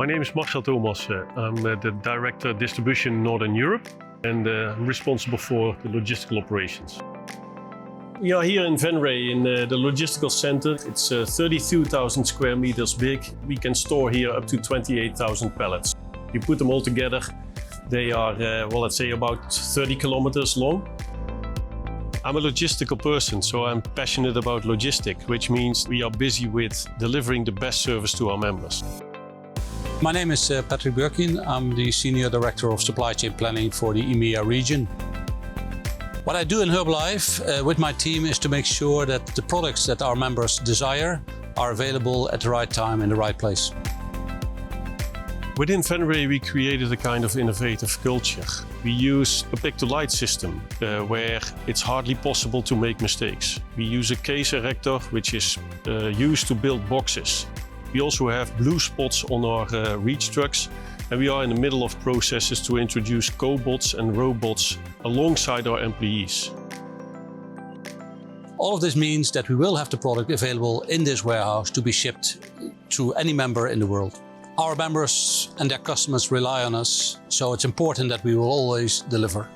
My name is Marcel Thomas. I'm the Director Distribution in Northern Europe and I'm responsible for the logistical operations. We are here in Venray in the logistical center. It's 32,000 square meters big. We can store here up to 28,000 pallets. You put them all together, they are, let's say about 30 kilometers long. I'm a logistical person, so I'm passionate about logistics, which means we are busy with delivering the best service to our members. My name is Patrick Burkin. I'm the Senior Director of Supply Chain Planning for the EMEA region. What I do in Herbalife with my team is to make sure that the products that our members desire are available at the right time in the right place. Within Venray, we created a kind of innovative culture. We use a pick-to-light system where it's hardly possible to make mistakes. We use a case erector, which is used to build boxes. We also have blue spots on our reach trucks, and we are in the middle of processes to introduce cobots and robots alongside our employees. All of this means that we will have the product available in this warehouse to be shipped to any member in the world. Our members and their customers rely on us, so it's important that we will always deliver.